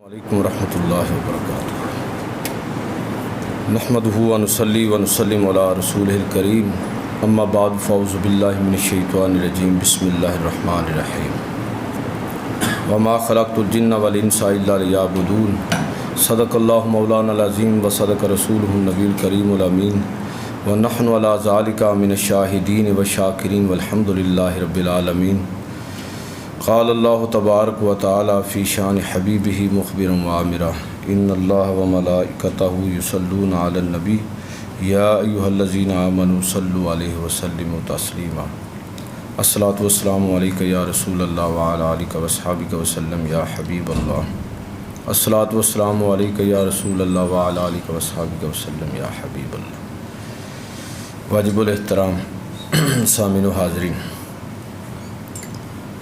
علیکم ورحمۃ اللہ وبرکاتہ۔ نحمدہ و نصلی و نسلم علی رسولہ الکریم، اما بعد فاعوذ باللہ من الشیطان الرجیم، بسم اللہ الرحمن الرحیم۔ وما خلقت الجن والانس الا لیعبدون، صدق اللہ مولانا العظیم و صدق رسولہ النبی الکریم الامین، ونحن علی ذلک من الشاہدین والشاکرین والحمد للہ رب العالمین۔ قال اللہ تبارک و تعالی فی شان حبیبہ مخبرا وآمرا، ان اللہ وملائکتہ یصلون علی النبی یا ایھا الذین آمنوا صلوا علیہ وسلموا تسلیما۔ الصلاۃ والسلام علیک یا رسول اللہ وعلی آلک واصحابک وسلم یا حبیب اللہ۔ الصلاۃ والسلام علیک یا رسول اللہ وعلی آلک واصحابک وسلم یا حبیب اللہ۔ واجب الاحترام سامعین و حاضرین،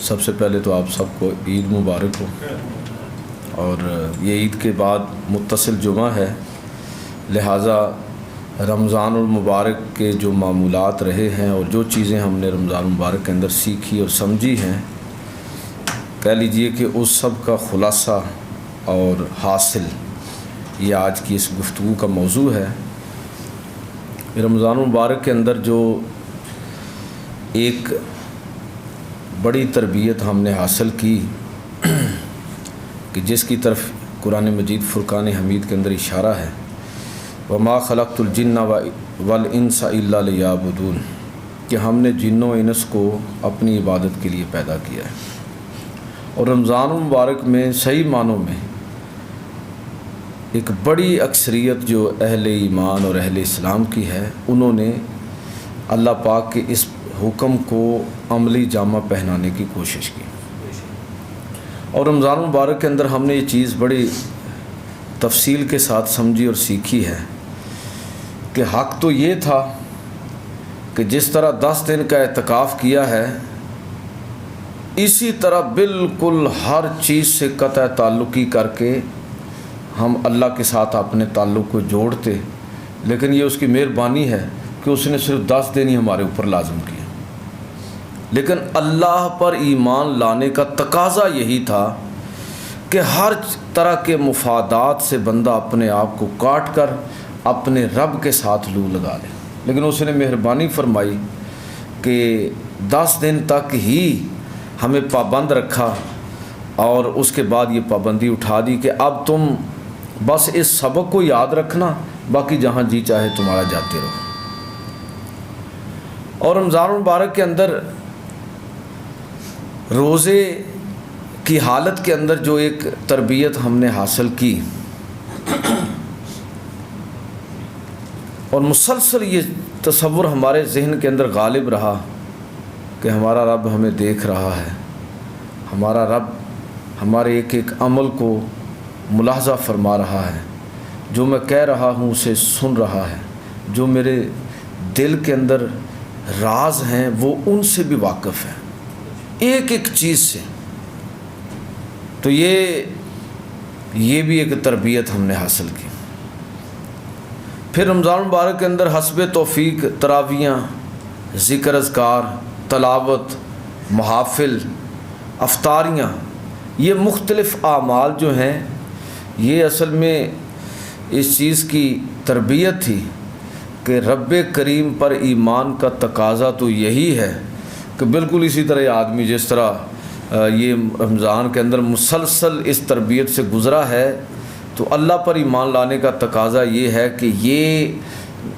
سب سے پہلے تو آپ سب کو عید مبارک ہو، اور یہ عید کے بعد متصل جمعہ ہے، لہٰذا رمضان المبارک کے جو معمولات رہے ہیں اور جو چیزیں ہم نے رمضان المبارک کے اندر سیکھی اور سمجھی ہیں، کہہ لیجئے کہ اس سب کا خلاصہ اور حاصل یہ آج کی اس گفتگو کا موضوع ہے۔ رمضان المبارک کے اندر جو ایک بڑی تربیت ہم نے حاصل کی کہ جس کی طرف قرآن مجید فرقان حمید کے اندر اشارہ ہے، وما خلقت الجن والانس الا لیعبدون، کہ ہم نے جن و انس کو اپنی عبادت کے لیے پیدا کیا ہے۔ اور رمضان المبارک میں صحیح معنوں میں ایک بڑی اکثریت جو اہل ایمان اور اہل اسلام کی ہے، انہوں نے اللہ پاک کے اس حکم کو عملی جامہ پہنانے کی کوشش کی۔ اور رمضان مبارک کے اندر ہم نے یہ چیز بڑی تفصیل کے ساتھ سمجھی اور سیکھی ہے کہ حق تو یہ تھا کہ جس طرح 10 دن کا اعتکاف کیا ہے، اسی طرح بالکل ہر چیز سے قطع تعلقی کر کے ہم اللہ کے ساتھ اپنے تعلق کو جوڑتے، لیکن یہ اس کی مہربانی ہے کہ اس نے صرف 10 دن ہی ہمارے اوپر لازم کیا۔ لیکن اللہ پر ایمان لانے کا تقاضا یہی تھا کہ ہر طرح کے مفادات سے بندہ اپنے آپ کو کاٹ کر اپنے رب کے ساتھ لو لگا لے، لیکن اس نے مہربانی فرمائی کہ 10 دن تک ہی ہمیں پابند رکھا، اور اس کے بعد یہ پابندی اٹھا دی کہ اب تم بس اس سبق کو یاد رکھنا، باقی جہاں جی چاہے تمہارا جاتے رہو۔ اور رمضان مبارک کے اندر روزے کی حالت کے اندر جو ایک تربیت ہم نے حاصل کی، اور مسلسل یہ تصور ہمارے ذہن کے اندر غالب رہا کہ ہمارا رب ہمیں دیکھ رہا ہے، ہمارا رب ہمارے ایک ایک عمل کو ملاحظہ فرما رہا ہے، جو میں کہہ رہا ہوں اسے سن رہا ہے، جو میرے دل کے اندر راز ہیں وہ ان سے بھی واقف ہے، ایک ایک چیز سے۔ تو یہ بھی ایک تربیت ہم نے حاصل کی۔ پھر رمضان مبارک کے اندر حسب توفیق تراویحاں، ذکر اذکار، تلاوت، محافل، افطاریاں، یہ مختلف اعمال جو ہیں، یہ اصل میں اس چیز کی تربیت تھی کہ رب کریم پر ایمان کا تقاضا تو یہی ہے کہ بالکل اسی طرح یہ آدمی جس طرح یہ رمضان کے اندر مسلسل اس تربیت سے گزرا ہے، تو اللہ پر ایمان لانے کا تقاضا یہ ہے کہ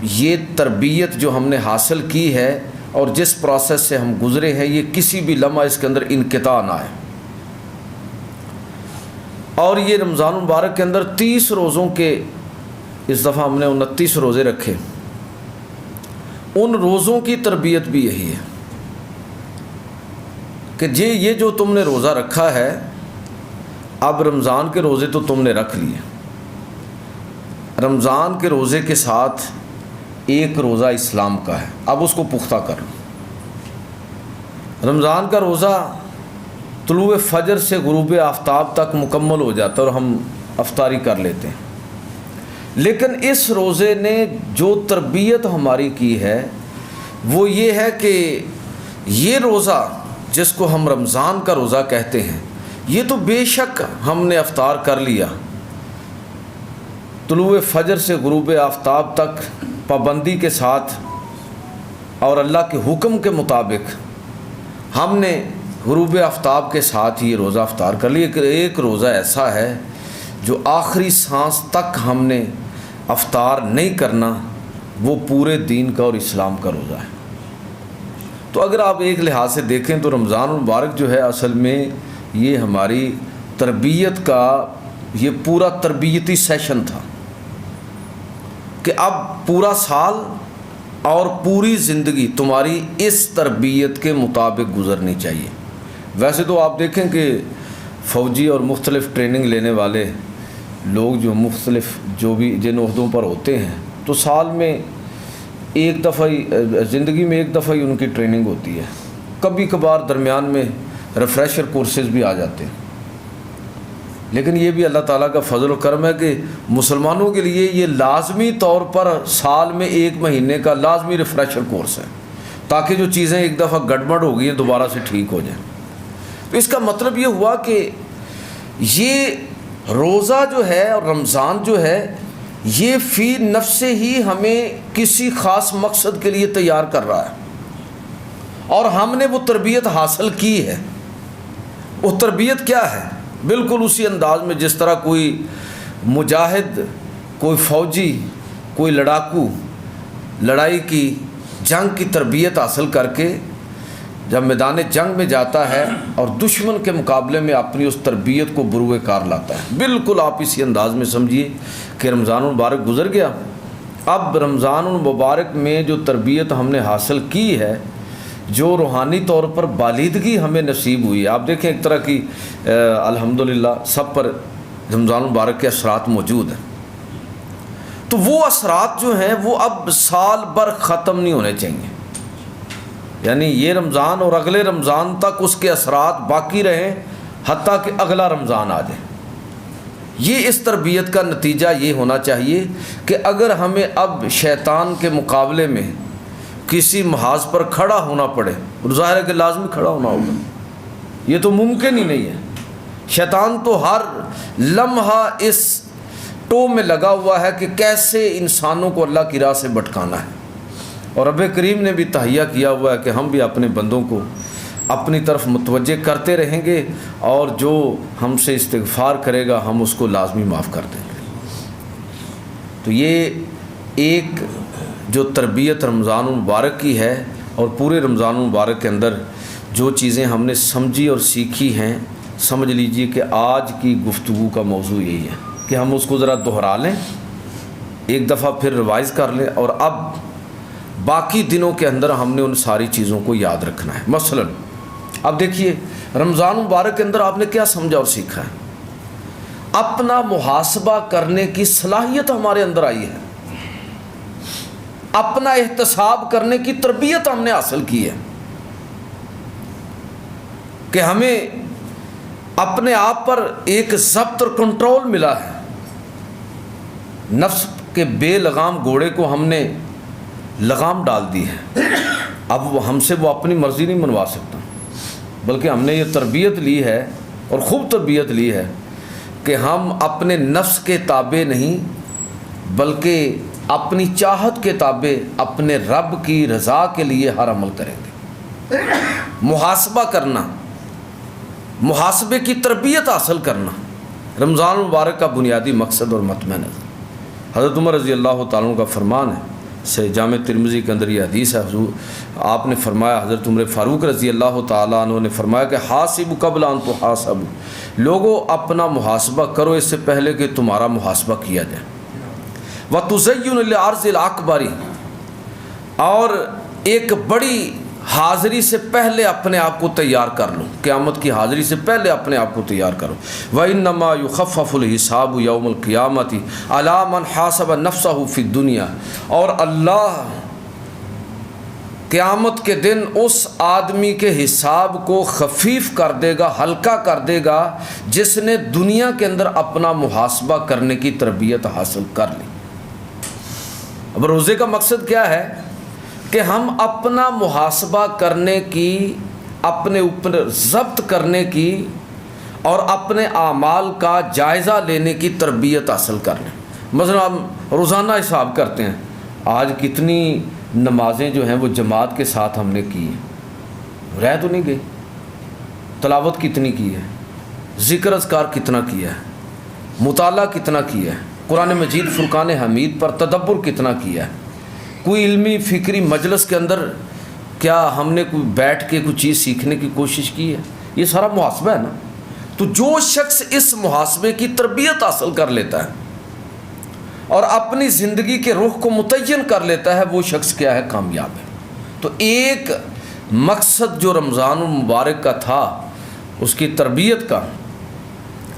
یہ تربیت جو ہم نے حاصل کی ہے اور جس پروسیس سے ہم گزرے ہیں، یہ کسی بھی لمحہ اس کے اندر انقطاع نہ آئے۔ اور یہ رمضان مبارک کے اندر 30 روزوں کے، اس دفعہ ہم نے 29 روزے رکھے، ان روزوں کی تربیت بھی یہی ہے کہ یہ جو تم نے روزہ رکھا ہے، اب رمضان کے روزے تو تم نے رکھ لیے، رمضان کے روزے کے ساتھ ایک روزہ اسلام کا ہے، اب اس کو پختہ کر لو۔ رمضان کا روزہ طلوع فجر سے غروب آفتاب تک مکمل ہو جاتا ہے اور ہم افطاری کر لیتے ہیں، لیکن اس روزے نے جو تربیت ہماری کی ہے وہ یہ ہے کہ یہ روزہ جس کو ہم رمضان کا روزہ کہتے ہیں، یہ تو بے شک ہم نے افطار کر لیا، طلوع فجر سے غروب آفتاب تک پابندی کے ساتھ اور اللہ کے حکم کے مطابق ہم نے غروب آفتاب کے ساتھ یہ روزہ افطار کر لیا۔ ایک روزہ ایسا ہے جو آخری سانس تک ہم نے افطار نہیں کرنا، وہ پورے دین کا اور اسلام کا روزہ ہے۔ تو اگر آپ ایک لحاظ سے دیکھیں تو رمضان المبارک جو ہے اصل میں یہ ہماری تربیت کا یہ پورا تربیتی سیشن تھا کہ اب پورا سال اور پوری زندگی تمہاری اس تربیت کے مطابق گزرنی چاہیے۔ ویسے تو آپ دیکھیں کہ فوجی اور مختلف ٹریننگ لینے والے لوگ جو مختلف جو بھی جن عہدوں پر ہوتے ہیں تو سال میں ایک دفعہ ہی زندگی میں ایک دفعہ ہی ان کی ٹریننگ ہوتی ہے، کبھی کبھار درمیان میں ریفریشر کورسز بھی آ جاتے ہیں، لیکن یہ بھی اللہ تعالیٰ کا فضل و کرم ہے کہ مسلمانوں کے لیے یہ لازمی طور پر سال میں 1 مہینے کا لازمی ریفریشر کورس ہے، تاکہ جو چیزیں ایک دفعہ گڑبڑ ہو گئی ہیں دوبارہ سے ٹھیک ہو جائیں۔ تو اس کا مطلب یہ ہوا کہ یہ روزہ جو ہے اور رمضان جو ہے یہ فی نفس ہی ہمیں کسی خاص مقصد کے لیے تیار کر رہا ہے، اور ہم نے وہ تربیت حاصل کی ہے۔ وہ تربیت کیا ہے؟ بالکل اسی انداز میں جس طرح کوئی مجاہد، کوئی فوجی، کوئی لڑاکو لڑائی کی جنگ کی تربیت حاصل کر کے جب میدان جنگ میں جاتا ہے اور دشمن کے مقابلے میں اپنی اس تربیت کو بروئے کار لاتا ہے، بالکل آپ اسی انداز میں سمجھیے کہ رمضان المبارک گزر گیا۔ اب رمضان المبارک میں جو تربیت ہم نے حاصل کی ہے، جو روحانی طور پر بالیدگی ہمیں نصیب ہوئی ہے، آپ دیکھیں ایک طرح کی الحمدللہ سب پر رمضان المبارک کے اثرات موجود ہیں، تو وہ اثرات جو ہیں وہ اب سال بھر ختم نہیں ہونے چاہیے، یعنی یہ رمضان اور اگلے رمضان تک اس کے اثرات باقی رہیں حتیٰ کہ اگلا رمضان آ جائے۔ یہ اس تربیت کا نتیجہ یہ ہونا چاہیے کہ اگر ہمیں اب شیطان کے مقابلے میں کسی محاذ پر کھڑا ہونا پڑے، ظاہر ہے کہ لازمی کھڑا ہونا ہوگا، یہ تو ممکن ہی نہیں ہے۔ شیطان تو ہر لمحہ اس ٹو میں لگا ہوا ہے کہ کیسے انسانوں کو اللہ کی راہ سے بھٹکانا ہے، اور رب کریم نے بھی تہیہ کیا ہوا ہے کہ ہم بھی اپنے بندوں کو اپنی طرف متوجہ کرتے رہیں گے، اور جو ہم سے استغفار کرے گا ہم اس کو لازمی معاف کر دیں گے۔ تو یہ ایک جو تربیت رمضان المبارک کی ہے، اور پورے رمضان المبارک کے اندر جو چیزیں ہم نے سمجھی اور سیکھی ہیں، سمجھ لیجئے کہ آج کی گفتگو کا موضوع یہی ہے کہ ہم اس کو ذرا دہرا لیں، ایک دفعہ پھر ریوائز کر لیں، اور اب باقی دنوں کے اندر ہم نے ان ساری چیزوں کو یاد رکھنا ہے۔ مثلا اب دیکھیے رمضان مبارک کے اندر آپ نے کیا سمجھا اور سیکھا ہے؟ اپنا محاسبہ کرنے کی صلاحیت ہمارے اندر آئی ہے، اپنا احتساب کرنے کی تربیت ہم نے حاصل کی ہے کہ ہمیں اپنے آپ پر ایک ضبط اور کنٹرول ملا ہے۔ نفس کے بے لگام گھوڑے کو ہم نے لگام ڈال دی ہے، اب وہ ہم سے وہ اپنی مرضی نہیں منوا سکتا، بلکہ ہم نے یہ تربیت لی ہے اور خوب تربیت لی ہے کہ ہم اپنے نفس کے تابع نہیں بلکہ اپنی چاہت کے تابع اپنے رب کی رضا کے لیے ہر عمل کریں گے۔ محاسبہ کرنا، محاسبے کی تربیت حاصل کرنا رمضان مبارک کا بنیادی مقصد اور مطمع نظر۔ حضرت عمر رضی اللہ تعالیٰ عنہ کا فرمان ہے، سے جامع ترمذی کے اندر یہ حدیث ہے، حضور آپ نے فرمایا، حضرت عمر فاروق رضی اللہ تعالیٰ عنہ نے فرمایا کہ حاسب قبل ان تحاسب، لوگوں اپنا محاسبہ کرو اس سے پہلے کہ تمہارا محاسبہ کیا جائے۔ وَتُزَيُّنُ لِعَرْضِ الْأَكْبَرِ، اور ایک بڑی حاضری سے پہلے اپنے آپ کو تیار کر لو، قیامت کی حاضری سے پہلے اپنے آپ کو تیار کرو۔ وَإِنَّمَا يُخَفَّفُ الْحِسَابُ يَوْمَ الْقِيَامَةِ عَلَىٰ مَنْ حَاسَبَ نَفْسَهُ فِي الدُّنْيَا، اور اللہ قیامت کے دن اس آدمی کے حساب کو خفیف کر دے گا، ہلکا کر دے گا جس نے دنیا کے اندر اپنا محاسبہ کرنے کی تربیت حاصل کر لی۔ اب روزے کا مقصد کیا ہے کہ ہم اپنا محاسبہ کرنے کی، اپنے اوپر ضبط کرنے کی اور اپنے اعمال کا جائزہ لینے کی تربیت حاصل کر لیں۔ مثلا ہم روزانہ حساب کرتے ہیں، آج کتنی نمازیں جو ہیں وہ جماعت کے ساتھ ہم نے کی ہیں، رہ تو نہیں گئی، تلاوت کتنی کی ہے، ذکر اذکار کتنا کیا ہے، مطالعہ کتنا کیا ہے، قرآن مجید فرقان حمید پر تدبر کتنا کیا ہے، کوئی علمی فکری مجلس کے اندر کیا ہم نے کوئی بیٹھ کے کوئی چیز سیکھنے کی کوشش کی ہے، یہ سارا محاسبہ ہے نا۔ تو جو شخص اس محاسبے کی تربیت حاصل کر لیتا ہے اور اپنی زندگی کے رخ کو متعین کر لیتا ہے، وہ شخص کیا ہے، کامیاب ہے۔ تو ایک مقصد جو رمضان المبارک کا تھا اس کی تربیت کا،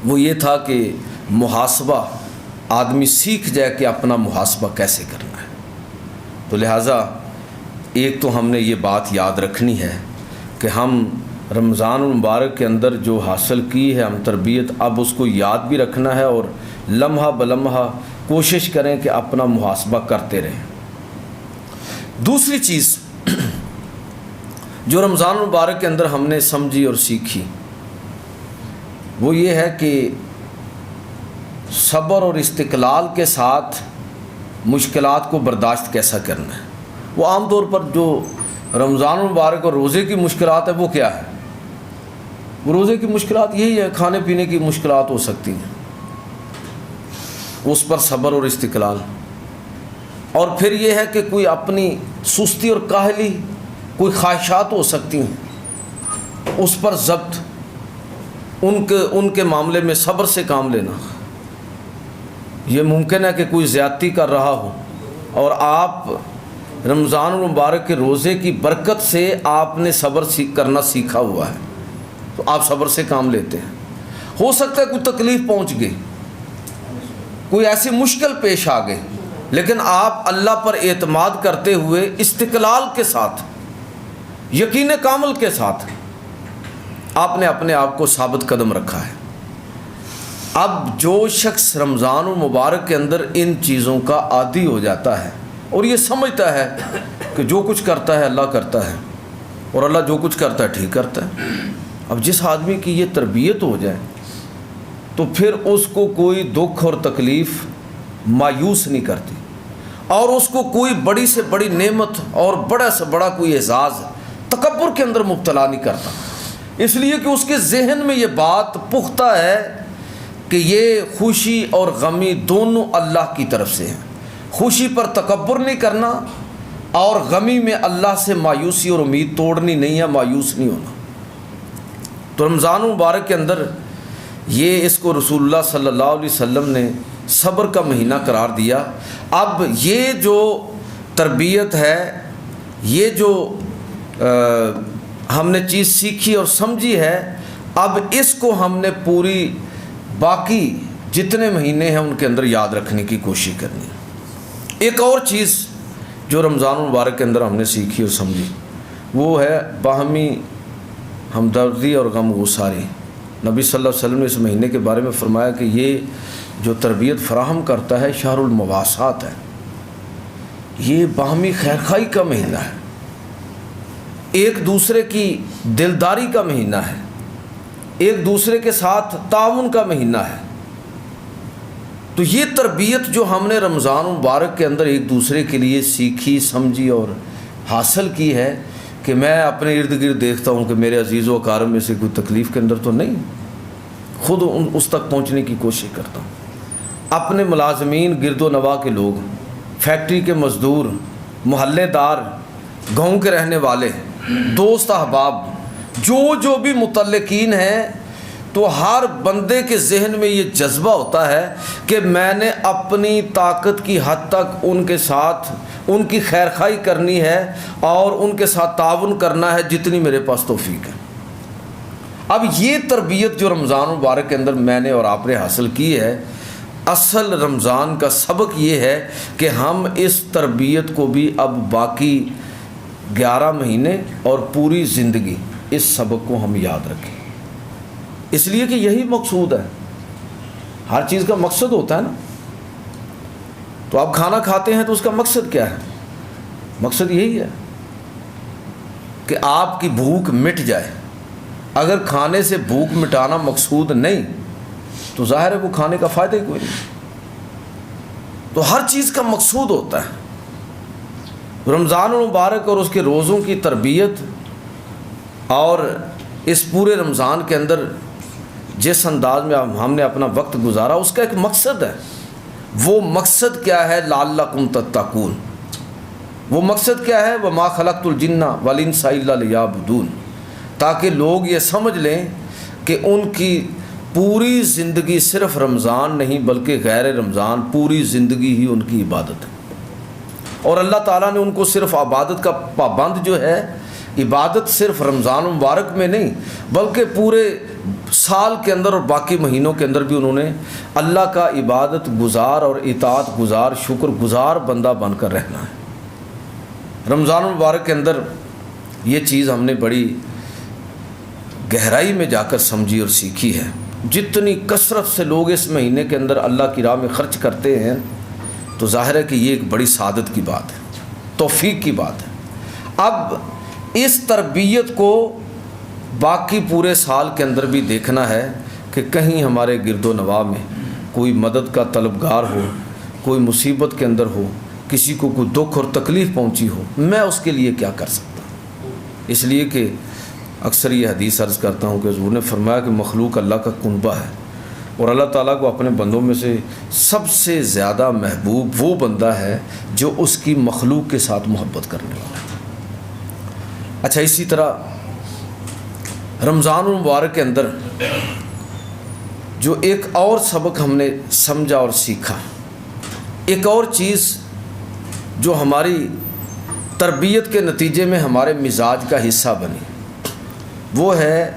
وہ یہ تھا کہ محاسبہ آدمی سیکھ جائے کہ اپنا محاسبہ کیسے کرنا ہے۔ تو لہٰذا ایک تو ہم نے یہ بات یاد رکھنی ہے کہ ہم رمضان المبارک کے اندر جو حاصل کی ہے ہم تربیت، اب اس کو یاد بھی رکھنا ہے اور لمحہ بلمحہ کوشش کریں کہ اپنا محاسبہ کرتے رہیں۔ دوسری چیز جو رمضان المبارک کے اندر ہم نے سمجھی اور سیکھی وہ یہ ہے کہ صبر اور استقلال کے ساتھ مشکلات کو برداشت کیسا کرنا ہے۔ وہ عام طور پر جو رمضان المبارک اور روزے کی مشکلات ہے وہ کیا ہے؟ وہ روزے کی مشکلات یہی ہے، کھانے پینے کی مشکلات ہو سکتی ہیں، اس پر صبر اور استقلال۔ اور پھر یہ ہے کہ کوئی اپنی سستی اور کاہلی، کوئی خواہشات ہو سکتی ہیں، اس پر ضبط، ان کے معاملے میں صبر سے کام لینا۔ یہ ممکن ہے کہ کوئی زیادتی کر رہا ہو اور آپ رمضان المبارک کے روزے کی برکت سے آپ نے صبر کرنا سیکھا ہوا ہے، تو آپ صبر سے کام لیتے ہیں۔ ہو سکتا ہے کوئی تکلیف پہنچ گئی، کوئی ایسی مشکل پیش آ گئی، لیکن آپ اللہ پر اعتماد کرتے ہوئے استقلال کے ساتھ، یقین کامل کے ساتھ آپ نے اپنے آپ کو ثابت قدم رکھا ہے۔ اب جو شخص رمضان المبارک کے اندر ان چیزوں کا عادی ہو جاتا ہے اور یہ سمجھتا ہے کہ جو کچھ کرتا ہے اللہ کرتا ہے اور اللہ جو کچھ کرتا ہے ٹھیک کرتا ہے، اب جس آدمی کی یہ تربیت ہو جائے تو پھر اس کو کوئی دکھ اور تکلیف مایوس نہیں کرتی، اور اس کو کوئی بڑی سے بڑی نعمت اور بڑا سے بڑا کوئی اعزاز تکبر کے اندر مبتلا نہیں کرتا، اس لیے کہ اس کے ذہن میں یہ بات پختہ ہے کہ یہ خوشی اور غمی دونوں اللہ کی طرف سے ہیں۔ خوشی پر تکبر نہیں کرنا اور غمی میں اللہ سے مایوسی اور امید توڑنی نہیں ہے، مایوس نہیں ہونا۔ تو رمضان مبارک کے اندر یہ اس کو رسول اللہ صلی اللہ علیہ وسلم نے صبر کا مہینہ قرار دیا۔ اب یہ جو تربیت ہے، یہ جو ہم نے چیز سیکھی اور سمجھی ہے، اب اس کو ہم نے پوری باقی جتنے مہینے ہیں ان کے اندر یاد رکھنے کی کوشش کرنی ہے۔ ایک اور چیز جو رمضان المبارک کے اندر ہم نے سیکھی اور سمجھی وہ ہے باہمی ہمدردی اور غم گساری۔ نبی صلی اللہ علیہ وسلم نے اس مہینے کے بارے میں فرمایا کہ یہ جو تربیت فراہم کرتا ہے شہر المواسات ہے، یہ باہمی خیرخواہی کا مہینہ ہے، ایک دوسرے کی دلداری کا مہینہ ہے، ایک دوسرے کے ساتھ تعاون کا مہینہ ہے۔ تو یہ تربیت جو ہم نے رمضان مبارک کے اندر ایک دوسرے کے لیے سیکھی، سمجھی اور حاصل کی ہے کہ میں اپنے ارد گرد دیکھتا ہوں کہ میرے عزیز و اقارب میں سے کوئی تکلیف کے اندر تو نہیں، خود اس تک پہنچنے کی کوشش کرتا ہوں۔ اپنے ملازمین، گرد و نواح کے لوگ، فیکٹری کے مزدور، محلے دار، گاؤں کے رہنے والے، دوست احباب، جو بھی متعلقین ہیں، تو ہر بندے کے ذہن میں یہ جذبہ ہوتا ہے کہ میں نے اپنی طاقت کی حد تک ان کے ساتھ ان کی خیرخواہی کرنی ہے اور ان کے ساتھ تعاون کرنا ہے جتنی میرے پاس توفیق ہے۔ اب یہ تربیت جو رمضان مبارک کے اندر میں نے اور آپ نے حاصل کی ہے، اصل رمضان کا سبق یہ ہے کہ ہم اس تربیت کو بھی اب باقی 11 مہینے اور پوری زندگی اس سبق کو ہم یاد رکھیں، اس لیے کہ یہی مقصود ہے۔ ہر چیز کا مقصد ہوتا ہے نا، تو آپ کھانا کھاتے ہیں تو اس کا مقصد کیا ہے؟ مقصد یہی ہے کہ آپ کی بھوک مٹ جائے، اگر کھانے سے بھوک مٹانا مقصود نہیں تو ظاہر ہے وہ کھانے کا فائدہ ہی کوئی نہیں۔ تو ہر چیز کا مقصود ہوتا ہے۔ رمضان المبارک اور اس کے روزوں کی تربیت اور اس پورے رمضان کے اندر جس انداز میں ہم نے اپنا وقت گزارا اس کا ایک مقصد ہے۔ وہ مقصد کیا ہے؟ لعلکم تتقون۔ وہ مقصد کیا ہے؟ وما خلقت الجن والانس الا لیعبدون، تاکہ لوگ یہ سمجھ لیں کہ ان کی پوری زندگی صرف رمضان نہیں بلکہ غیر رمضان پوری زندگی ہی ان کی عبادت ہے، اور اللہ تعالیٰ نے ان کو صرف عبادت کا پابند جو ہے، عبادت صرف رمضان مبارک میں نہیں بلکہ پورے سال کے اندر اور باقی مہینوں کے اندر بھی انہوں نے اللہ کا عبادت گزار اور اطاعت گزار شکر گزار بندہ بن کر رہنا ہے۔ رمضان مبارک کے اندر یہ چیز ہم نے بڑی گہرائی میں جا کر سمجھی اور سیکھی ہے۔ جتنی کثرت سے لوگ اس مہینے کے اندر اللہ کی راہ میں خرچ کرتے ہیں تو ظاہر ہے کہ یہ ایک بڑی سعادت کی بات ہے، توفیق کی بات ہے۔ اب اس تربیت کو باقی پورے سال کے اندر بھی دیکھنا ہے کہ کہیں ہمارے گرد و نواح میں کوئی مدد کا طلبگار ہو، کوئی مصیبت کے اندر ہو، کسی کو کوئی دکھ اور تکلیف پہنچی ہو، میں اس کے لیے کیا کر سکتا ہوں۔ اس لیے کہ اکثر یہ حدیث عرض کرتا ہوں کہ حضور نے فرمایا کہ مخلوق اللہ کا کنبہ ہے، اور اللہ تعالیٰ کو اپنے بندوں میں سے سب سے زیادہ محبوب وہ بندہ ہے جو اس کی مخلوق کے ساتھ محبت کرنے والا ہے۔ اچھا، اسی طرح رمضان المبارک کے اندر جو ایک اور سبق ہم نے سمجھا اور سیکھا، ایک اور چیز جو ہماری تربیت کے نتیجے میں ہمارے مزاج کا حصہ بنی، وہ ہے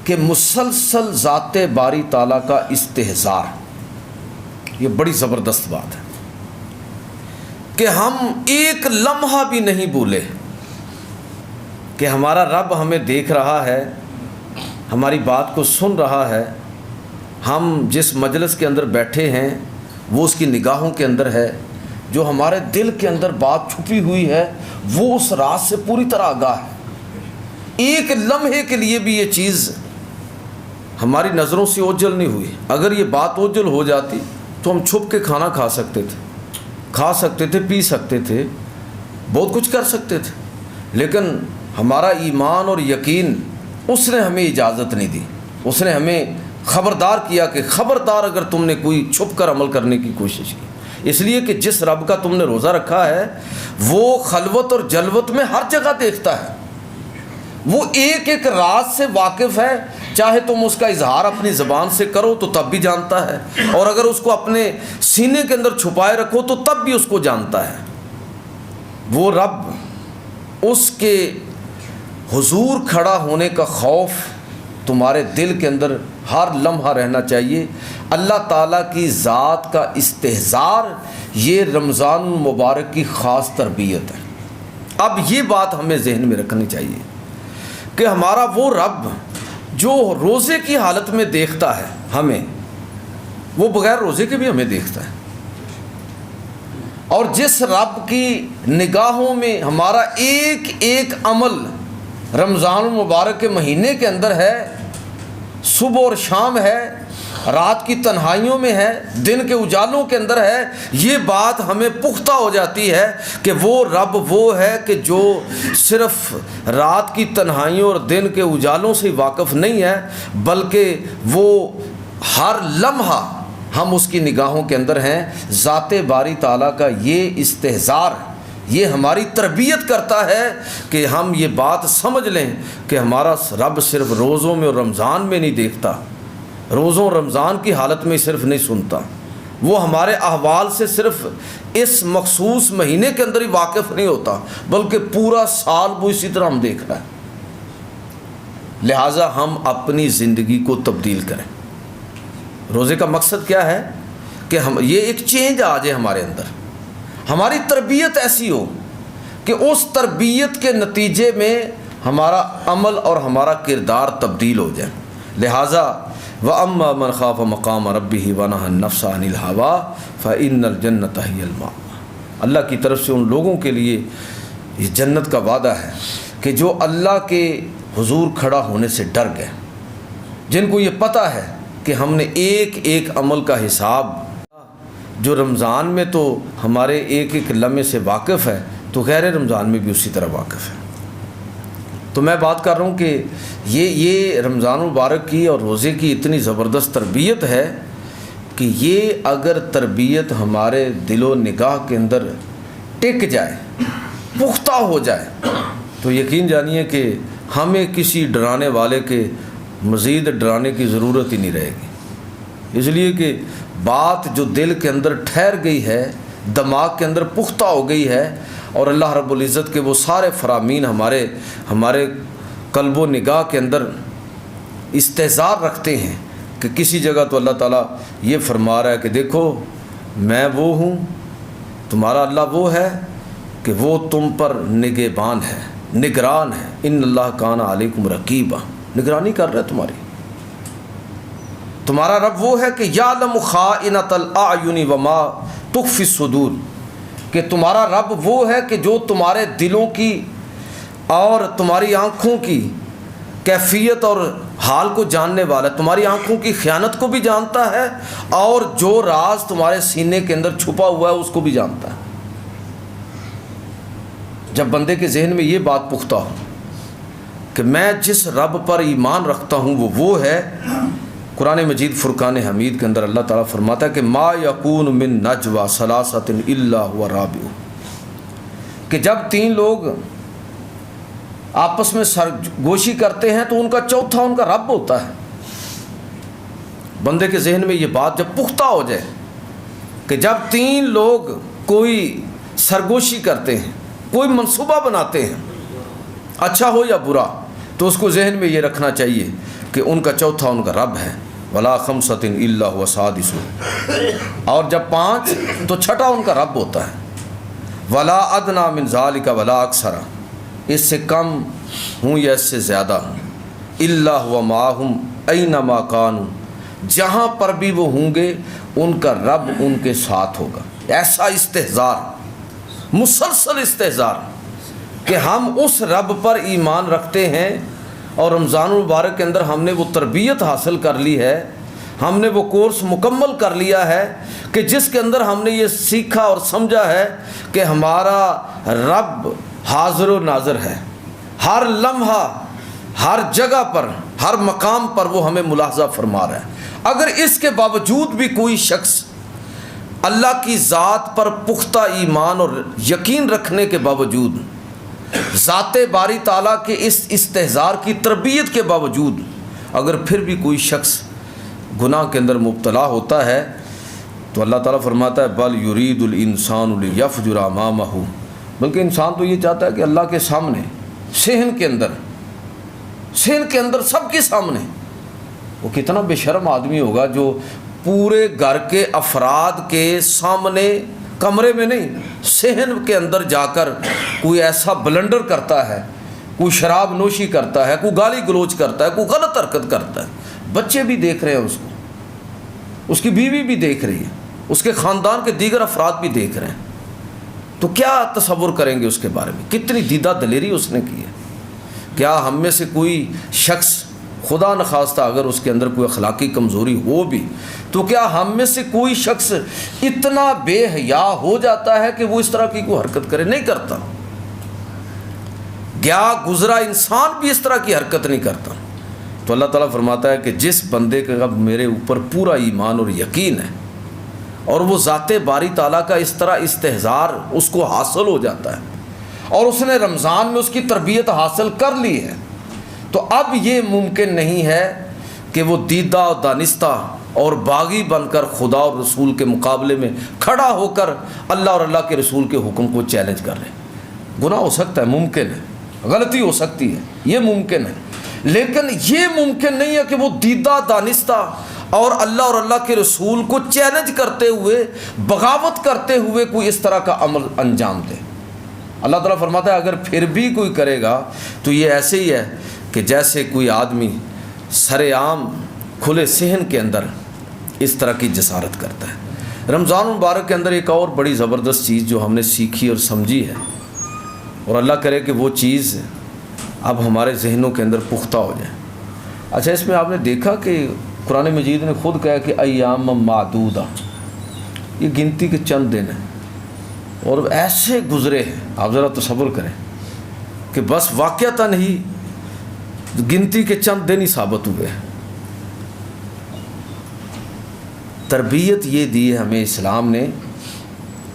کہ مسلسل ذات باری تعالیٰ کا استحضار۔ یہ بڑی زبردست بات ہے کہ ہم ایک لمحہ بھی نہیں بھولے کہ ہمارا رب ہمیں دیکھ رہا ہے، ہماری بات کو سن رہا ہے، ہم جس مجلس کے اندر بیٹھے ہیں وہ اس کی نگاہوں کے اندر ہے، جو ہمارے دل کے اندر بات چھپی ہوئی ہے وہ اس راز سے پوری طرح آگاہ ہے۔ ایک لمحے کے لیے بھی یہ چیز ہماری نظروں سے اوجھل نہیں ہوئی۔ اگر یہ بات اوجھل ہو جاتی تو ہم چھپ کے کھانا کھا سکتے تھے، پی سکتے تھے، بہت کچھ کر سکتے تھے، لیکن ہمارا ایمان اور یقین اس نے ہمیں اجازت نہیں دی۔ اس نے ہمیں خبردار کیا کہ خبردار اگر تم نے کوئی چھپ کر عمل کرنے کی کوشش کی، اس لیے کہ جس رب کا تم نے روزہ رکھا ہے وہ خلوت اور جلوت میں ہر جگہ دیکھتا ہے، وہ ایک ایک راز سے واقف ہے، چاہے تم اس کا اظہار اپنی زبان سے کرو تو تب بھی جانتا ہے، اور اگر اس کو اپنے سینے کے اندر چھپائے رکھو تو تب بھی اس کو جانتا ہے۔ وہ رب، اس کے حضور کھڑا ہونے کا خوف تمہارے دل کے اندر ہر لمحہ رہنا چاہیے۔ اللہ تعالیٰ کی ذات کا استحضار یہ رمضان المبارک کی خاص تربیت ہے۔ اب یہ بات ہمیں ذہن میں رکھنی چاہیے کہ ہمارا وہ رب جو روزے کی حالت میں دیکھتا ہے ہمیں، وہ بغیر روزے کے بھی ہمیں دیکھتا ہے، اور جس رب کی نگاہوں میں ہمارا ایک ایک عمل رمضان المبارک کے مہینے کے اندر ہے، صبح اور شام ہے، رات کی تنہائیوں میں ہے، دن کے اجالوں کے اندر ہے، یہ بات ہمیں پختہ ہو جاتی ہے کہ وہ رب وہ ہے کہ جو صرف رات کی تنہائیوں اور دن کے اجالوں سے واقف نہیں ہے، بلکہ وہ ہر لمحہ ہم اس کی نگاہوں کے اندر ہیں۔ ذات باری تعالیٰ کا یہ استحضار، یہ ہماری تربیت کرتا ہے کہ ہم یہ بات سمجھ لیں کہ ہمارا رب صرف روزوں میں اور رمضان میں نہیں دیکھتا، روزوں رمضان کی حالت میں صرف نہیں سنتا، وہ ہمارے احوال سے صرف اس مخصوص مہینے کے اندر ہی واقف نہیں ہوتا بلکہ پورا سال وہ اسی طرح ہم دیکھ رہا ہے۔ لہٰذا ہم اپنی زندگی کو تبدیل کریں۔ روزے کا مقصد کیا ہے کہ ہم یہ ایک چینج آ جائے ہمارے اندر، ہماری تربیت ایسی ہو کہ اس تربیت کے نتیجے میں ہمارا عمل اور ہمارا کردار تبدیل ہو جائے۔ لہٰذا وَأَمَّا مَنْ خَافَ مَقَامَ رَبِّهِ وَنَهَى النَّفْسَ عَنِ الْهَوَىٰ فَإِنَّ الْجَنَّةَ هِيَ الْمَأْوَىٰ۔ اللہ کی طرف سے ان لوگوں کے لیے یہ جنت کا وعدہ ہے کہ جو اللہ کے حضور کھڑا ہونے سے ڈر گئے، جن کو یہ پتہ ہے کہ ہم نے ایک ایک عمل کا حساب، جو رمضان میں تو ہمارے ایک ایک لمحے سے واقف ہے تو غیر رمضان میں بھی اسی طرح واقف ہے۔ تو میں بات کر رہا ہوں کہ یہ رمضان المبارک کی اور روزے کی اتنی زبردست تربیت ہے کہ یہ اگر تربیت ہمارے دل و نگاہ کے اندر ٹک جائے، پختہ ہو جائے، تو یقین جانیے کہ ہمیں کسی ڈرانے والے کے مزید ڈرانے کی ضرورت ہی نہیں رہے گی، اس لیے کہ بات جو دل کے اندر ٹھہر گئی ہے، دماغ کے اندر پختہ ہو گئی ہے، اور اللہ رب العزت کے وہ سارے فرامین ہمارے قلب و نگاہ کے اندر استحضار رکھتے ہیں کہ کسی جگہ تو اللہ تعالیٰ یہ فرما رہا ہے کہ دیکھو میں وہ ہوں، تمہارا اللہ وہ ہے کہ وہ تم پر نگہبان ہے، نگران ہے، ان اللہ کان علیکم رقیبا، نگرانی کر رہا ہے تمہاری۔ تمہارا رب وہ ہے کہ یعلم خائنۃ الاعین وما تخفی الصدور، کہ تمہارا رب وہ ہے کہ جو تمہارے دلوں کی اور تمہاری آنکھوں کی کیفیت اور حال کو جاننے والا ہے، تمہاری آنکھوں کی خیانت کو بھی جانتا ہے اور جو راز تمہارے سینے کے اندر چھپا ہوا ہے اس کو بھی جانتا ہے۔ جب بندے کے ذہن میں یہ بات پختہ ہو کہ میں جس رب پر ایمان رکھتا ہوں وہ ہے، قرآن مجید فرقان حمید کے اندر اللہ تعالیٰ فرماتا ہے کہ ما یکون من نجوا ثلاثۃ الا هو رابعهم، کہ جب تین لوگ آپس میں سرگوشی کرتے ہیں تو ان کا چوتھا ان کا رب ہوتا ہے۔ بندے کے ذہن میں یہ بات جب پختہ ہو جائے کہ جب تین لوگ کوئی سرگوشی کرتے ہیں، کوئی منصوبہ بناتے ہیں، اچھا ہو یا برا، تو اس کو ذہن میں یہ رکھنا چاہیے کہ ان کا چوتھا ان کا رب ہے، ولا خمسۃ الا هو سادسهم، اور جب پانچ تو چھٹا ان کا رب ہوتا ہے، ولا ادنی من ذلک ولا اکثر، اس سے کم ہوں یا اس سے زیادہ ہوں، الا هو معهم اینما کانوا، جہاں پر بھی وہ ہوں گے ان کا رب ان کے ساتھ ہوگا۔ ایسا استحضار، مسلسل استحضار کہ ہم اس رب پر ایمان رکھتے ہیں، اور رمضان المبارک کے اندر ہم نے وہ تربیت حاصل کر لی ہے، ہم نے وہ کورس مکمل کر لیا ہے کہ جس کے اندر ہم نے یہ سیکھا اور سمجھا ہے کہ ہمارا رب حاضر و ناظر ہے، ہر لمحہ، ہر جگہ پر، ہر مقام پر وہ ہمیں ملاحظہ فرما رہا ہے۔ اگر اس کے باوجود بھی کوئی شخص اللہ کی ذات پر پختہ ایمان اور یقین رکھنے کے باوجود، ذات باری تعالیٰ کے اس استحضار کی تربیت کے باوجود اگر پھر بھی کوئی شخص گناہ کے اندر مبتلا ہوتا ہے تو اللہ تعالیٰ فرماتا ہے بل یرید الانسان لیفجر امامہ، بلکہ انسان تو یہ چاہتا ہے کہ اللہ کے سامنے، صحن کے اندر سب کے سامنے، وہ کتنا بے شرم آدمی ہوگا جو پورے گھر کے افراد کے سامنے، کمرے میں نہیں، صحن کے اندر جا کر کوئی ایسا بلنڈر کرتا ہے، کوئی شراب نوشی کرتا ہے، کوئی گالی گلوچ کرتا ہے، کوئی غلط حرکت کرتا ہے، بچے بھی دیکھ رہے ہیں اس کو، اس کی بیوی بھی دیکھ رہی ہے، اس کے خاندان کے دیگر افراد بھی دیکھ رہے ہیں، تو کیا تصور کریں گے اس کے بارے میں؟ کتنی دیدہ دلیری اس نے کی ہے۔ کیا ہم میں سے کوئی شخص، خدا نخواستہ اگر اس کے اندر کوئی اخلاقی کمزوری ہو بھی، تو کیا ہم میں سے کوئی شخص اتنا بے حیا ہو جاتا ہے کہ وہ اس طرح کی کوئی حرکت کرے؟ نہیں کرتا۔ گیا گزرا انسان بھی اس طرح کی حرکت نہیں کرتا۔ تو اللہ تعالیٰ فرماتا ہے کہ جس بندے کا میرے اوپر پورا ایمان اور یقین ہے، اور وہ ذات باری تعالیٰ کا اس طرح استحضار اس کو حاصل ہو جاتا ہے، اور اس نے رمضان میں اس کی تربیت حاصل کر لی ہے، تو اب یہ ممکن نہیں ہے کہ وہ دیدہ و دانستہ اور باغی بن کر خدا اور رسول کے مقابلے میں کھڑا ہو کر اللہ اور اللہ کے رسول کے حکم کو چیلنج کر رہے ہیں۔ گناہ ہو سکتا ہے، ممکن ہے، غلطی ہو سکتی ہے، یہ ممکن ہے، لیکن یہ ممکن نہیں ہے کہ وہ دیدہ دانستہ اور اللہ اور اللہ کے رسول کو چیلنج کرتے ہوئے، بغاوت کرتے ہوئے کوئی اس طرح کا عمل انجام دے۔ اللہ تعالیٰ فرماتا ہے اگر پھر بھی کوئی کرے گا تو یہ ایسے ہی ہے کہ جیسے کوئی آدمی سر عام کھلے صحن کے اندر اس طرح کی جسارت کرتا ہے۔ رمضان المبارک کے اندر ایک اور بڑی زبردست چیز جو ہم نے سیکھی اور سمجھی ہے، اور اللہ کرے کہ وہ چیز اب ہمارے ذہنوں کے اندر پختہ ہو جائیں۔ اچھا، اس میں آپ نے دیکھا کہ قرآن مجید نے خود کہا کہ ایام معدودہ، یہ گنتی کے چند دن ہیں، اور ایسے گزرے ہیں، آپ ذرا تصور کریں کہ بس واقعتاً ہی گنتی کے چند دن ہی ثابت ہوئے ہیں۔ تربیت یہ دی ہے ہمیں اسلام نے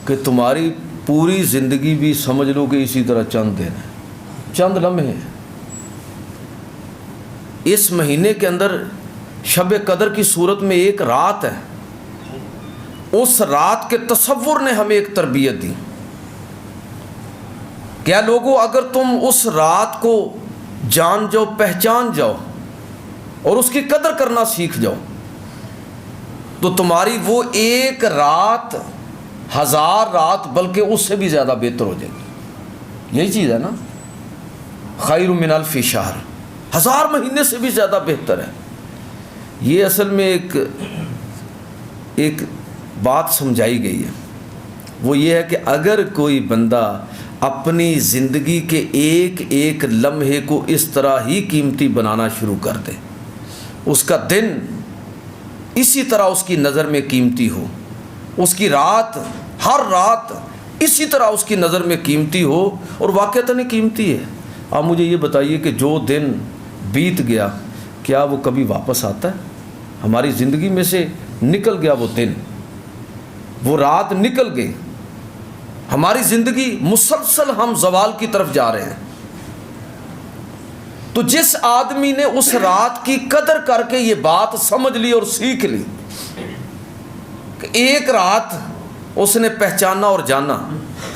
کہ تمہاری پوری زندگی بھی سمجھ لو کہ اسی طرح چند دن ہیں، چند لمحے ہیں۔ اس مہینے کے اندر شب قدر کی صورت میں ایک رات ہے، اس رات کے تصور نے ہمیں ایک تربیت دی۔ کیا لوگوں، اگر تم اس رات کو جان جاؤ، پہچان جاؤ اور اس کی قدر کرنا سیکھ جاؤ تو تمہاری وہ ایک رات 1000 رات بلکہ اس سے بھی زیادہ بہتر ہو جائے گی۔ یہی چیز ہے نا، خیر من الف شہر، 1000 مہینے سے بھی زیادہ بہتر ہے۔ یہ اصل میں ایک بات سمجھائی گئی ہے، وہ یہ ہے کہ اگر کوئی بندہ اپنی زندگی کے ایک ایک لمحے کو اس طرح ہی قیمتی بنانا شروع کر دے، اس کا دن اسی طرح اس کی نظر میں قیمتی ہو، اس کی رات، ہر رات اسی طرح اس کی نظر میں قیمتی ہو، اور واقعتاً ہی قیمتی ہے۔ آپ مجھے یہ بتائیے کہ جو دن بیت گیا کیا وہ کبھی واپس آتا ہے؟ ہماری زندگی میں سے نکل گیا وہ دن، وہ رات نکل گئی، ہماری زندگی مسلسل ہم زوال کی طرف جا رہے ہیں۔ تو جس آدمی نے اس رات کی قدر کر کے یہ بات سمجھ لی اور سیکھ لی کہ ایک رات اس نے پہچانا اور جانا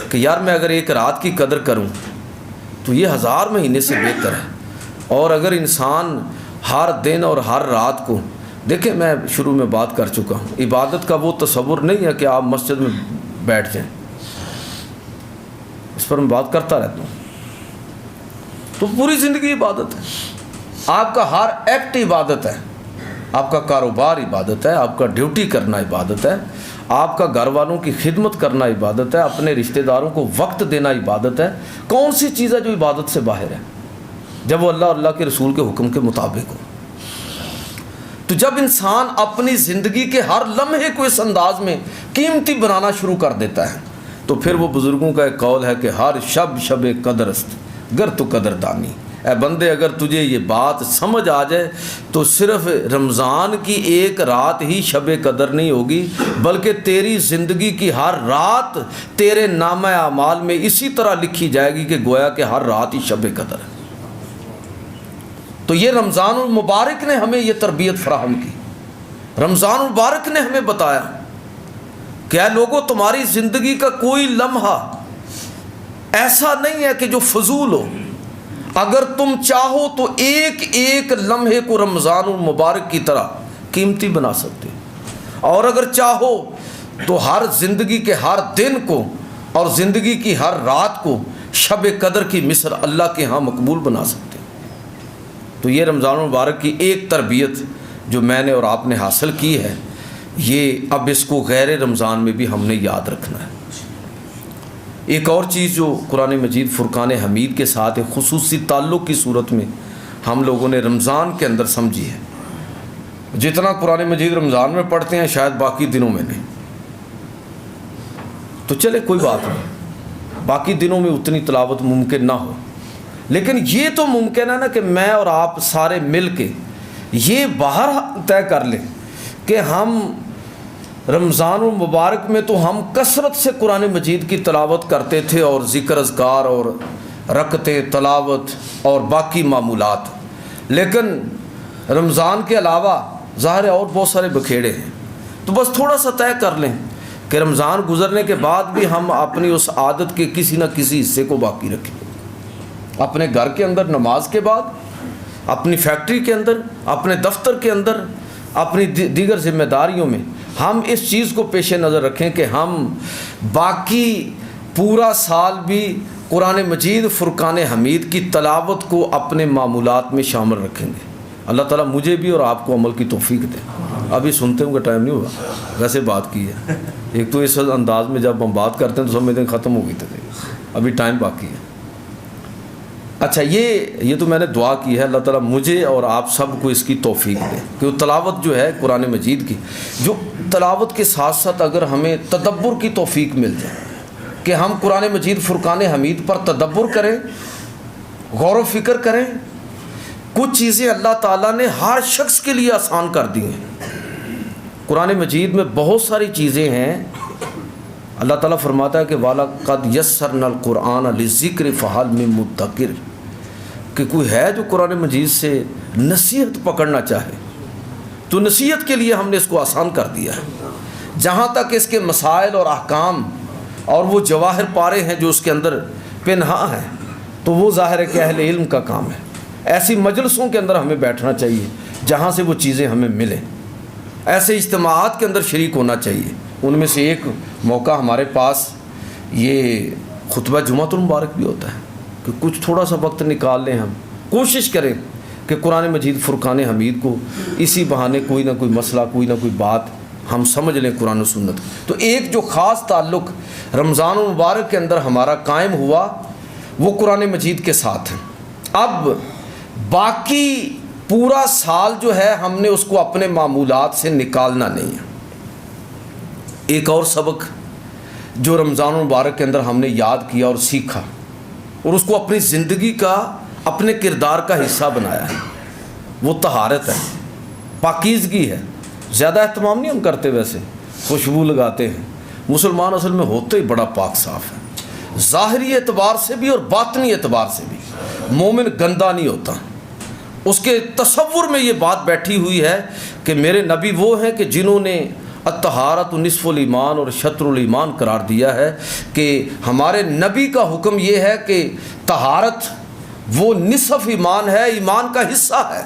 کہ یار میں اگر ایک رات کی قدر کروں تو یہ 1000 مہینے سے بہتر ہے۔ اور اگر انسان ہر دن اور ہر رات کو دیکھیں، میں شروع میں بات کر چکا ہوں، عبادت کا وہ تصور نہیں ہے کہ آپ مسجد میں بیٹھ جائیں، اس پر میں بات کرتا رہتا ہوں۔ تو پوری زندگی عبادت ہے، آپ کا ہر ایکٹ عبادت ہے، آپ کا کاروبار عبادت ہے، آپ کا ڈیوٹی کرنا عبادت ہے، آپ کا گھر والوں کی خدمت کرنا عبادت ہے، اپنے رشتہ داروں کو وقت دینا عبادت ہے۔ کون سی چیز ہے جو عبادت سے باہر ہے جب وہ اللہ اور اللہ کے رسول کے حکم کے مطابق ہو؟ تو جب انسان اپنی زندگی کے ہر لمحے کو اس انداز میں قیمتی بنانا شروع کر دیتا ہے تو پھر وہ بزرگوں کا ایک قول ہے کہ ہر شب قدر است گر تو قدر دانی۔ اے بندے، اگر تجھے یہ بات سمجھ آ جائے تو صرف رمضان کی ایک رات ہی شب قدر نہیں ہوگی، بلکہ تیری زندگی کی ہر رات تیرے نامہ اعمال میں اسی طرح لکھی جائے گی کہ گویا کہ ہر رات ہی شب قدر ہے۔ تو یہ رمضان المبارک نے ہمیں یہ تربیت فراہم کی، رمضان المبارک نے ہمیں بتایا کہ اے لوگوں، تمہاری زندگی کا کوئی لمحہ ایسا نہیں ہے کہ جو فضول ہو۔ اگر تم چاہو تو ایک ایک لمحے کو رمضان المبارک کی طرح قیمتی بنا سکتے ہو، اور اگر چاہو تو ہر زندگی کے ہر دن کو اور زندگی کی ہر رات کو شب قدر کی مثل اللہ کے ہاں مقبول بنا سکتے ہو۔ تو یہ رمضان المبارک کی ایک تربیت جو میں نے اور آپ نے حاصل کی ہے، یہ اب اس کو غیر رمضان میں بھی ہم نے یاد رکھنا ہے۔ ایک اور چیز جو قرآن مجید فرقان حمید کے ساتھ ایک خصوصی تعلق کی صورت میں ہم لوگوں نے رمضان کے اندر سمجھی ہے، جتنا قرآن مجید رمضان میں پڑھتے ہیں شاید باقی دنوں میں نہیں۔ تو چلے کوئی بات نہیں، باقی دنوں میں اتنی تلاوت ممکن نہ ہو، لیکن یہ تو ممکن ہے نا کہ میں اور آپ سارے مل کے یہ باہر طے کر لیں کہ ہم رمضان المبارک میں تو ہم کثرت سے قرآن مجید کی تلاوت کرتے تھے، اور ذکر اذکار اور رکعتیں تلاوت اور باقی معمولات، لیکن رمضان کے علاوہ ظاہر ہے اور بہت سارے بکھیڑے ہیں۔ تو بس تھوڑا سا طے کر لیں کہ رمضان گزرنے کے بعد بھی ہم اپنی اس عادت کے کسی نہ کسی حصے کو باقی رکھیں، اپنے گھر کے اندر نماز کے بعد، اپنی فیکٹری کے اندر، اپنے دفتر کے اندر، اپنی دیگر ذمہ داریوں میں ہم اس چیز کو پیش نظر رکھیں کہ ہم باقی پورا سال بھی قرآن مجید فرقان حمید کی تلاوت کو اپنے معمولات میں شامل رکھیں گے۔ اللہ تعالیٰ مجھے بھی اور آپ کو عمل کی توفیق دے۔ ابھی سنتے ہوں گا ٹائم نہیں ہوگا، ویسے بات کی ہے، ایک تو اس انداز میں جب ہم بات کرتے ہیں تو سمجھتے ہیں ختم ہو گئی تھی، ابھی ٹائم باقی ہے۔ اچھا یہ تو میں نے دعا کی ہے، اللہ تعالیٰ مجھے اور آپ سب کو اس کی توفیق دے کہ وہ تلاوت جو ہے قرآن مجید کی، جو تلاوت کے ساتھ ساتھ اگر ہمیں تدبر کی توفیق مل جائے کہ ہم قرآن مجید فرقان حمید پر تدبر کریں، غور و فکر کریں. کچھ چیزیں اللہ تعالیٰ نے ہر شخص کے لیے آسان کر دی ہیں. قرآن مجید میں بہت ساری چیزیں ہیں. اللہ تعالیٰ فرماتا ہے کہ وَلَقَدْ يَسَّرْنَا الْقُرْآنَ لِلذِّكْرِ فَهَلْ مِن مُدَّكِرٍ، کہ کوئی ہے جو قرآن مجید سے نصیحت پکڑنا چاہے تو نصیحت کے لیے ہم نے اس کو آسان کر دیا ہے. جہاں تک اس کے مسائل اور احکام اور وہ جواہر پارے ہیں جو اس کے اندر پنہاں ہیں، تو وہ ظاہر ہے کہ اہل علم کا کام ہے. ایسی مجلسوں کے اندر ہمیں بیٹھنا چاہیے جہاں سے وہ چیزیں ہمیں ملیں. ایسے اجتماعات کے اندر شریک ہونا چاہیے. ان میں سے ایک موقع ہمارے پاس یہ خطبہ جمعۃ المبارک بھی ہوتا ہے کہ کچھ تھوڑا سا وقت نکال لیں، ہم کوشش کریں کہ قرآن مجید فرقان حمید کو اسی بہانے کوئی نہ کوئی مسئلہ، کوئی نہ کوئی بات ہم سمجھ لیں قرآن و سنت. تو ایک جو خاص تعلق رمضان المبارک کے اندر ہمارا قائم ہوا وہ قرآن مجید کے ساتھ ہے. اب باقی پورا سال جو ہے ہم نے اس کو اپنے معمولات سے نکالنا نہیں ہے. ایک اور سبق جو رمضان المبارک کے اندر ہم نے یاد کیا اور سیکھا اور اس کو اپنی زندگی کا، اپنے کردار کا حصہ بنایا ہے، وہ طہارت ہے، پاکیزگی ہے. زیادہ اہتمام نہیں ہم کرتے، ویسے خوشبو لگاتے ہیں. مسلمان اصل میں ہوتے ہی بڑا پاک صاف ہے، ظاہری اعتبار سے بھی اور باطنی اعتبار سے بھی. مومن گندا نہیں ہوتا. اس کے تصور میں یہ بات بیٹھی ہوئی ہے کہ میرے نبی وہ ہیں کہ جنہوں نے الطہارۃ نصف الایمان اور شطر الایمان قرار دیا ہے، کہ ہمارے نبی کا حکم یہ ہے کہ طہارت وہ نصف ایمان ہے، ایمان کا حصہ ہے.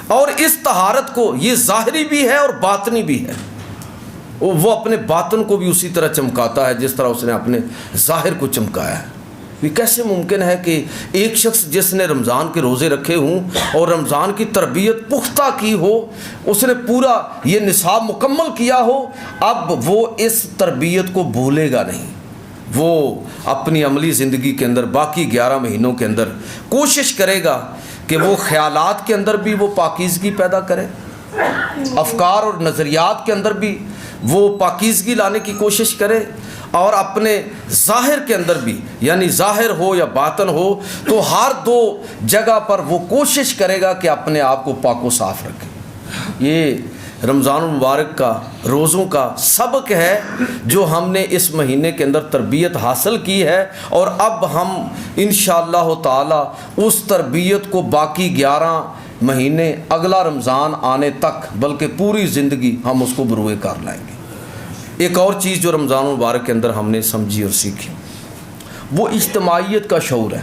اور اس طہارت کو یہ ظاہری بھی ہے اور باطنی بھی ہے. وہ اپنے باطن کو بھی اسی طرح چمکاتا ہے جس طرح اس نے اپنے ظاہر کو چمکایا ہے. یہ کیسے ممکن ہے کہ ایک شخص جس نے رمضان کے روزے رکھے ہوں اور رمضان کی تربیت پختہ کی ہو، اس نے پورا یہ نصاب مکمل کیا ہو، اب وہ اس تربیت کو بھولے گا نہیں. وہ اپنی عملی زندگی کے اندر باقی 11 مہینوں کے اندر کوشش کرے گا کہ وہ خیالات کے اندر بھی وہ پاکیزگی پیدا کرے، افکار اور نظریات کے اندر بھی وہ پاکیزگی لانے کی کوشش کرے، اور اپنے ظاہر کے اندر بھی، یعنی ظاہر ہو یا باطن ہو، تو ہر دو جگہ پر وہ کوشش کرے گا کہ اپنے آپ کو پاک و صاف رکھے. یہ رمضان المبارک کا روزوں کا سبق ہے جو ہم نے اس مہینے کے اندر تربیت حاصل کی ہے، اور اب ہم انشاءاللہ تعالی اس تربیت کو باقی 11 مہینے اگلا رمضان آنے تک، بلکہ پوری زندگی ہم اس کو بروئے کار لائیں گے. ایک اور چیز جو رمضان المبارک کے اندر ہم نے سمجھی اور سیکھی وہ اجتماعیت کا شعور ہے.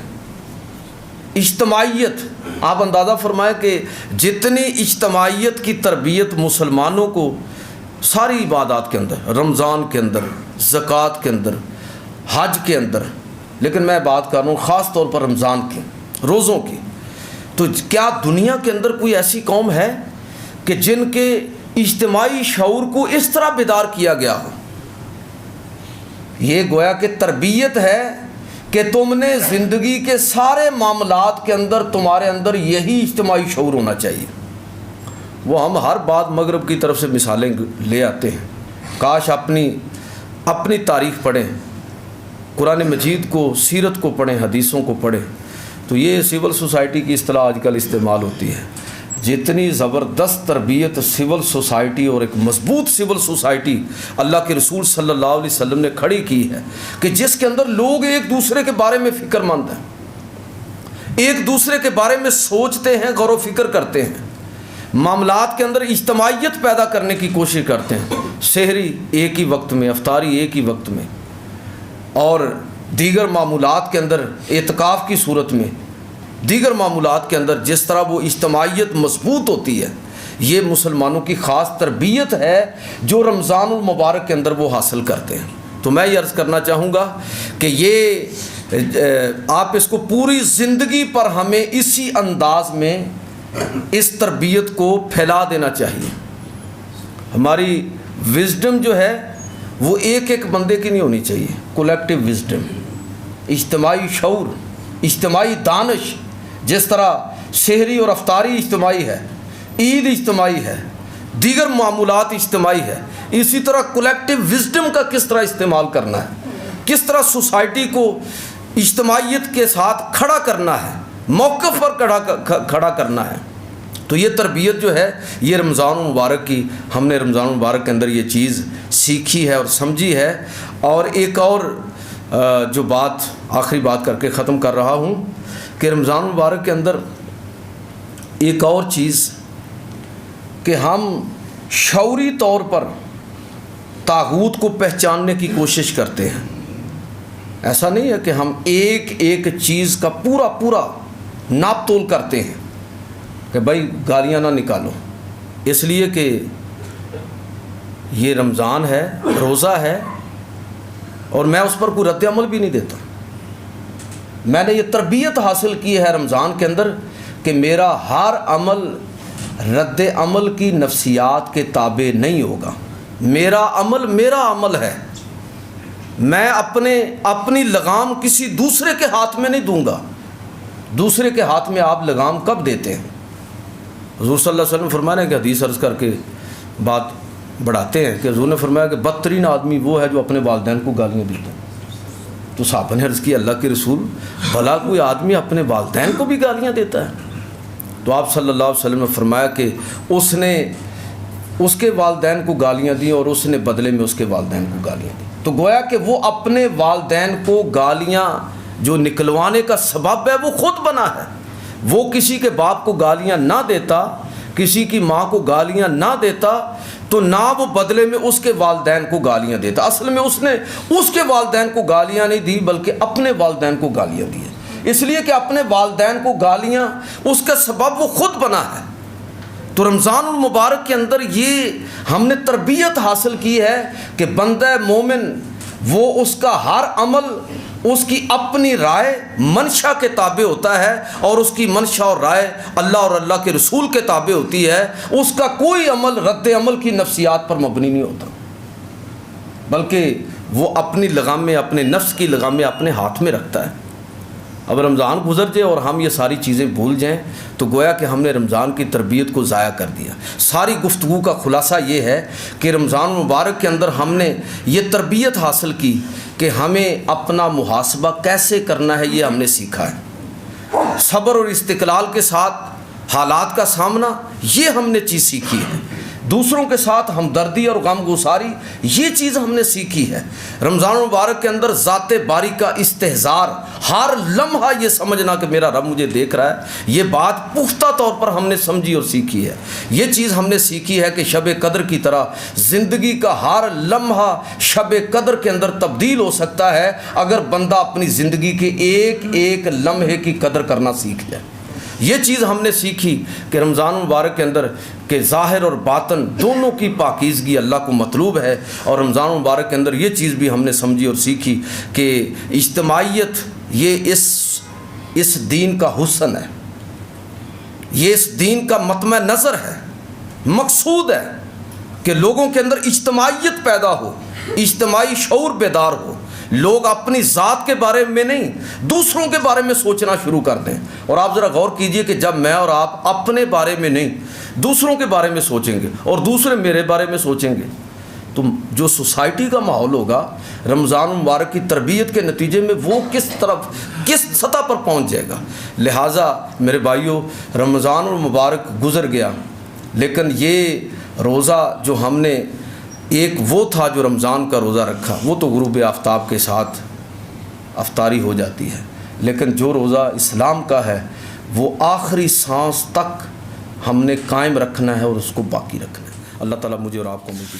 اجتماعیت، آپ اندازہ فرمائیں کہ جتنی اجتماعیت کی تربیت مسلمانوں کو ساری عبادات کے اندر، رمضان کے اندر، زکوٰۃ کے اندر، حج کے اندر، لیکن میں بات کر رہا ہوں خاص طور پر رمضان کی، روزوں کی، تو کیا دنیا کے اندر کوئی ایسی قوم ہے کہ جن کے اجتماعی شعور کو اس طرح بیدار کیا گیا ہو؟ یہ گویا کہ تربیت ہے کہ تم نے زندگی کے سارے معاملات کے اندر تمہارے اندر یہی اجتماعی شعور ہونا چاہیے. وہ ہم ہر بات مغرب کی طرف سے مثالیں لے آتے ہیں. کاش اپنی تاریخ پڑھیں، قرآن مجید کو، سیرت کو پڑھیں، حدیثوں کو پڑھیں. تو یہ سول سوسائٹی کی اصطلاح آج کل استعمال ہوتی ہے. جتنی زبردست تربیت سول سوسائٹی اور ایک مضبوط سول سوسائٹی اللہ کے رسول صلی اللہ علیہ وسلم نے کھڑی کی ہے، کہ جس کے اندر لوگ ایک دوسرے کے بارے میں فکر مند ہیں، ایک دوسرے کے بارے میں سوچتے ہیں، غور و فکر کرتے ہیں، معاملات کے اندر اجتماعیت پیدا کرنے کی کوشش کرتے ہیں. سحری ایک ہی وقت میں، افطاری ایک ہی وقت میں، اور دیگر معمولات کے اندر اعتکاف کی صورت میں، دیگر معمولات کے اندر جس طرح وہ اجتماعیت مضبوط ہوتی ہے، یہ مسلمانوں کی خاص تربیت ہے جو رمضان المبارک کے اندر وہ حاصل کرتے ہیں. تو میں یہ عرض کرنا چاہوں گا کہ یہ آپ اس کو پوری زندگی پر ہمیں اسی انداز میں اس تربیت کو پھیلا دینا چاہیے. ہماری وزڈم جو ہے وہ ایک ایک بندے کی نہیں ہونی چاہیے، کولیکٹیو وزڈم، اجتماعی شعور. اجتماعی دانش، جس طرح سحری اور افطاری اجتماعی ہے، عید اجتماعی ہے، دیگر معمولات اجتماعی ہے، اسی طرح کولیکٹیو وزڈم کا کس طرح استعمال کرنا ہے، کس طرح سوسائٹی کو اجتماعیت کے ساتھ کھڑا کرنا ہے، موقف پر کھڑا کرنا ہے۔ تو یہ تربیت جو ہے یہ رمضان المبارک کی، ہم نے رمضان المبارک کے اندر یہ چیز سیکھی ہے اور سمجھی ہے۔ اور ایک اور جو بات آخری بات کر کے ختم کر رہا ہوں کہ رمضان المبارک کے اندر ایک اور چیز کہ ہم شعوری طور پر طاغوت کو پہچاننے کی کوشش کرتے ہیں۔ ایسا نہیں ہے کہ ہم ایک ایک چیز کا پورا ناپ تول کرتے ہیں کہ بھائی گالیاں نہ نکالو، اس لیے کہ یہ رمضان ہے، روزہ ہے، اور میں اس پر کوئی رد عمل بھی نہیں دیتا۔ میں نے یہ تربیت حاصل کی ہے رمضان کے اندر کہ میرا ہر عمل رد عمل کی نفسیات کے تابع نہیں ہوگا۔ میرا عمل ہے، میں اپنی لگام کسی دوسرے کے ہاتھ میں نہیں دوں گا۔ دوسرے کے ہاتھ میں آپ لگام کب دیتے ہیں؟ حضور صلی اللہ علیہ وسلم فرمایا کہ حدیث عرض کر کے بات بڑھاتے ہیں کہ حضور نے فرمایا کہ بدترین آدمی وہ ہے جو اپنے والدین کو گالیاں دیتا ہے۔ تو صحابہ نے عرض کی اللہ کے رسول، بھلا کوئی آدمی اپنے والدین کو بھی گالیاں دیتا ہے؟ تو آپ صلی اللہ علیہ وسلم نے فرمایا کہ اس نے اس کے والدین کو گالیاں دیں اور اس نے بدلے میں اس کے والدین کو گالیاں دیں۔ تو گویا کہ وہ اپنے والدین کو گالیاں جو نکلوانے کا سبب ہے وہ خود بنا ہے۔ وہ کسی کے باپ کو گالیاں نہ دیتا، کسی کی ماں کو گالیاں نہ دیتا، تو نہ وہ بدلے میں اس کے والدین کو گالیاں دیتا۔ اصل میں اس نے اس کے والدین کو گالیاں نہیں دی بلکہ اپنے والدین کو گالیاں دی، اس لیے کہ اپنے والدین کو گالیاں اس کا سبب وہ خود بنا ہے۔ تو رمضان المبارک کے اندر یہ ہم نے تربیت حاصل کی ہے کہ بندہ مومن وہ اس کا ہر عمل اس کی اپنی رائے منشا کے تابع ہوتا ہے، اور اس کی منشا اور رائے اللہ اور اللہ کے رسول کے تابع ہوتی ہے۔ اس کا کوئی عمل رد عمل کی نفسیات پر مبنی نہیں ہوتا، بلکہ وہ اپنی لگامیں، اپنے نفس کی لگامیں اپنے ہاتھ میں رکھتا ہے۔ اب رمضان گزر جائے اور ہم یہ ساری چیزیں بھول جائیں تو گویا کہ ہم نے رمضان کی تربیت کو ضائع کر دیا۔ ساری گفتگو کا خلاصہ یہ ہے کہ رمضان مبارک کے اندر ہم نے یہ تربیت حاصل کی کہ ہمیں اپنا محاسبہ کیسے کرنا ہے، یہ ہم نے سیکھا ہے۔ صبر اور استقلال کے ساتھ حالات کا سامنا، یہ ہم نے چیز سیکھی ہے۔ دوسروں کے ساتھ ہمدردی اور غم گساری، یہ چیز ہم نے سیکھی ہے۔ رمضان مبارک کے اندر ذات باری کا استحضار، ہر لمحہ یہ سمجھنا کہ میرا رب مجھے دیکھ رہا ہے، یہ بات پختہ طور پر ہم نے سمجھی اور سیکھی ہے۔ یہ چیز ہم نے سیکھی ہے کہ شب قدر کی طرح زندگی کا ہر لمحہ شب قدر کے اندر تبدیل ہو سکتا ہے اگر بندہ اپنی زندگی کے ایک ایک لمحے کی قدر کرنا سیکھ جائے۔ یہ چیز ہم نے سیکھی کہ رمضان مبارک کے اندر کہ ظاہر اور باطن دونوں کی پاکیزگی اللہ کو مطلوب ہے، اور رمضان مبارک کے اندر یہ چیز بھی ہم نے سمجھی اور سیکھی کہ اجتماعیت یہ اس دین کا حسن ہے، یہ اس دین کا مطمع نظر ہے۔ مقصود ہے کہ لوگوں کے اندر اجتماعیت پیدا ہو، اجتماعی شعور بیدار ہو، لوگ اپنی ذات کے بارے میں نہیں دوسروں کے بارے میں سوچنا شروع کر دیں۔ اور آپ ذرا غور کیجئے کہ جب میں اور آپ اپنے بارے میں نہیں دوسروں کے بارے میں سوچیں گے اور دوسرے میرے بارے میں سوچیں گے تو جو سوسائٹی کا ماحول ہوگا رمضان مبارک کی تربیت کے نتیجے میں وہ کس سطح پر پہنچ جائے گا۔ لہٰذا میرے بھائیوں، رمضان المبارک گزر گیا، لیکن یہ روزہ جو ہم نے ایک وہ تھا جو رمضان کا روزہ رکھا، وہ تو غروب آفتاب کے ساتھ افطاری ہو جاتی ہے، لیکن جو روزہ اسلام کا ہے وہ آخری سانس تک ہم نے قائم رکھنا ہے اور اس کو باقی رکھنا ہے۔ اللہ تعالیٰ مجھے اور آپ کو مجھے